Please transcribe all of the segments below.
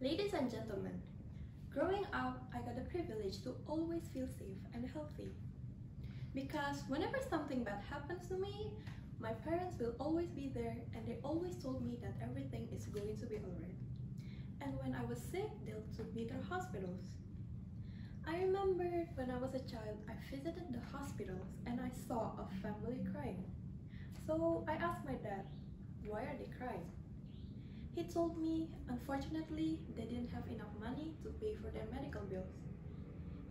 Ladies and gentlemen, growing up, I got the privilege to always feel safe and healthy. Because whenever something bad happens to me, my parents will always be there and they always told me that everything is going to be alright. And when I was sick, they'll took me to the hospitals. I remember when I was a child, I visited the hospitals and I saw a family crying. So I asked my dad, why are they crying? He told me, unfortunately, they didn't have enough money to pay for their medical bills.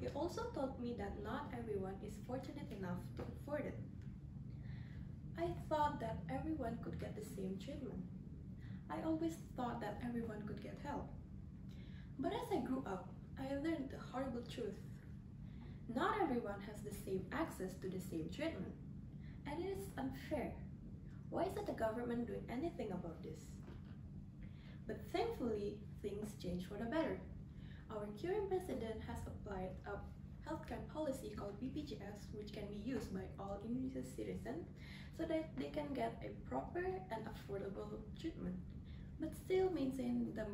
He also told me that not everyone is fortunate enough to afford it. I thought that everyone could get the same treatment. I always thought that everyone could get help. But as I grew up, I learned the horrible truth. Not everyone has the same access to the same treatment. And it is unfair. Why isn't the government doing anything about this? But thankfully, things changed for the better. Our current president has applied a healthcare policy called BPJS, which can be used by all Indonesian citizens so that they can get a proper and affordable treatment, but still maintain the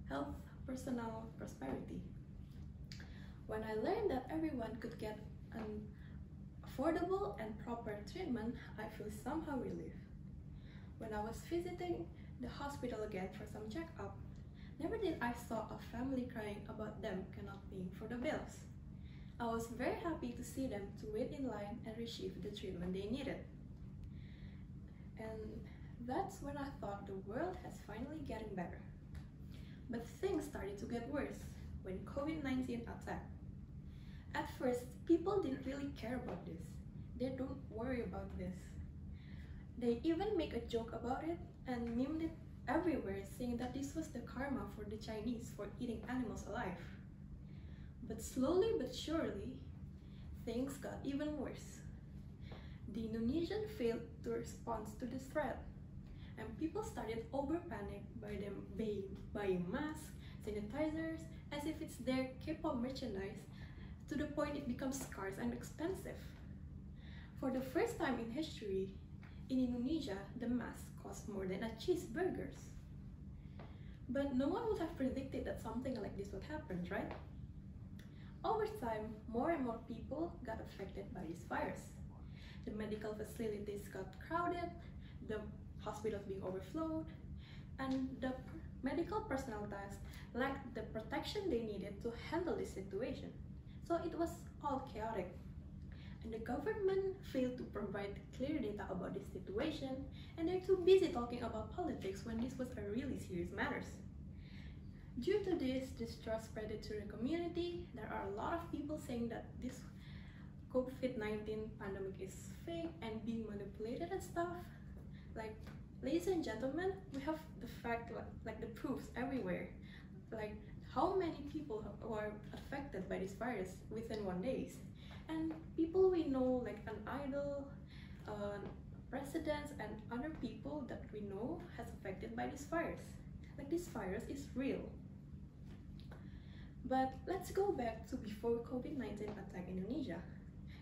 health personal prosperity. When I learned that everyone could get an affordable and proper treatment, I feel somehow relieved. When I was visiting the hospital again for some checkup, never did I saw a family crying about them cannot pay for the bills. I was very happy to see them to wait in line and receive the treatment they needed. And that's when I thought the world has finally getting better. But things started to get worse when COVID-19 attacked. At first, people didn't really care about this. They don't worry about this. They even make a joke about it and memed it everywhere, saying that this was the karma for the Chinese for eating animals alive. But slowly but surely, things got even worse. The Indonesian failed to respond to this threat, and people started over-panic by them buying masks, sanitizers, as if it's their K-pop merchandise, to the point it becomes scarce and expensive. For the first time in history, in Indonesia, the mask cost more than a cheeseburgers. But no one would have predicted that something like this would happen, right? Over time, more and more people got affected by this virus. The medical facilities got crowded, the hospitals being overflowed, and the medical personnel lacked the protection they needed to handle this situation. So it was all chaotic. And the government failed to provide clear data about this situation, and they're too busy talking about politics when this was a really serious matter. Due to this distrust spread to the community, there are a lot of people saying that this COVID-19 pandemic is fake and being manipulated and stuff. Like, ladies and gentlemen, we have the fact, like the proofs everywhere. Like how many people are affected by this virus within 1 day. And people we know, like an idol, presidents and other people that we know has affected by this virus. Like this virus is real. But let's go back to before COVID-19 attacked Indonesia.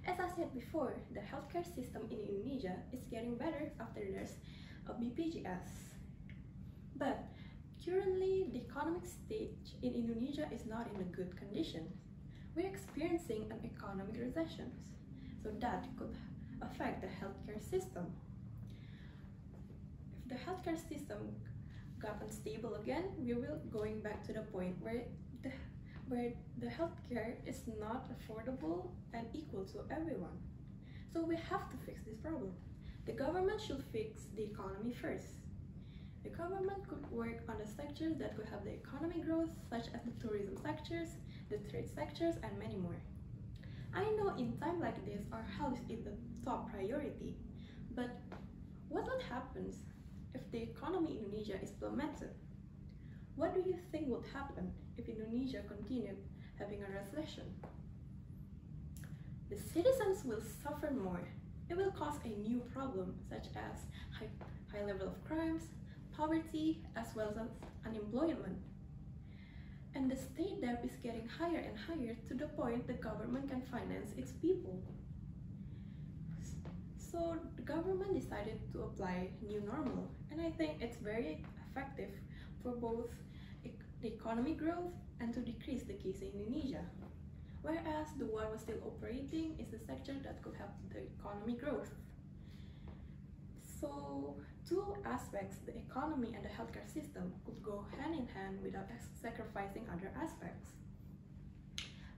As I said before, the healthcare system in Indonesia is getting better after there's a BPJS. But currently, the economic stage in Indonesia is not in a good condition. We're experiencing an economic recession, so that could affect the healthcare system. If the healthcare system got unstable again, we will going back to the point where the healthcare is not affordable and equal to everyone. So we have to fix this problem. The government should fix the economy first. The government could work on the sectors that could have the economic growth, such as the tourism sectors, the trade sectors, and many more. I know in time like this, our health is the top priority, but what would happen if the economy in Indonesia is plummeted? What do you think would happen if Indonesia continued having a recession? The citizens will suffer more. It will cause a new problem, such as high level of crimes, poverty, as well as unemployment. And the state debt is getting higher and higher to the point the government can finance its people. So the government decided to apply new normal, and I think it's very effective for both the economic growth and to decrease the case in Indonesia. Whereas the one was still operating is the sector that could help the economy growth. So, two aspects, the economy and the healthcare system, could go hand in hand without sacrificing other aspects.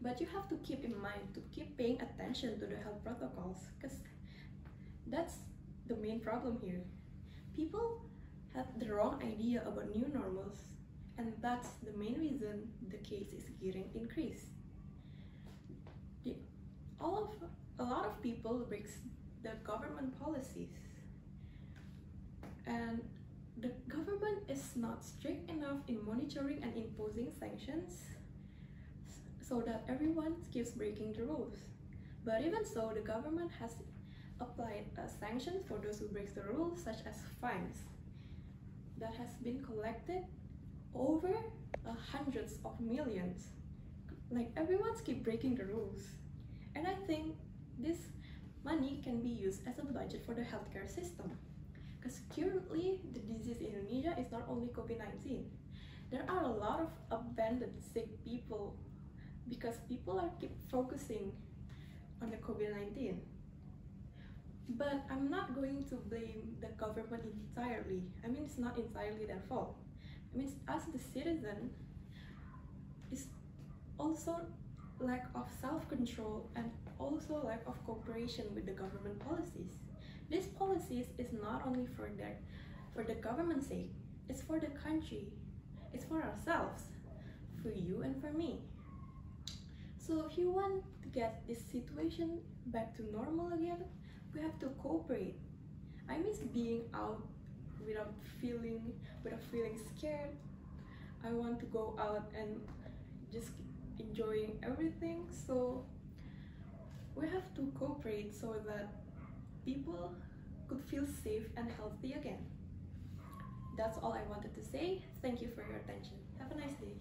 But you have to keep in mind to keep paying attention to the health protocols, because that's the main problem here. People have the wrong idea about new normals, and that's the main reason the case is getting increased. A lot of people breaks the government policies, and the government is not strict enough in monitoring and imposing sanctions so that everyone keeps breaking the rules. But even so, the government has applied a sanction for those who break the rules, such as fines that has been collected over hundreds of millions. Like, everyone's keep breaking the rules. And I think this money can be used as a budget for the healthcare system. Because currently, the disease in Indonesia is not only COVID-19. There are a lot of abandoned sick people because people are keep focusing on the COVID-19. But I'm not going to blame the government entirely. I mean, it's not entirely their fault. I mean, as the citizen, it's also lack of self-control and also lack of cooperation with the government policies. These policies is not only for the government's sake, it's for the country, it's for ourselves, for you and for me. So if you want to get this situation back to normal again, we have to cooperate. I miss being out without feeling scared. I want to go out and just enjoying everything. So we have to cooperate so that people could feel safe and healthy again. That's all I wanted to say. Thank you for your attention. Have a nice day.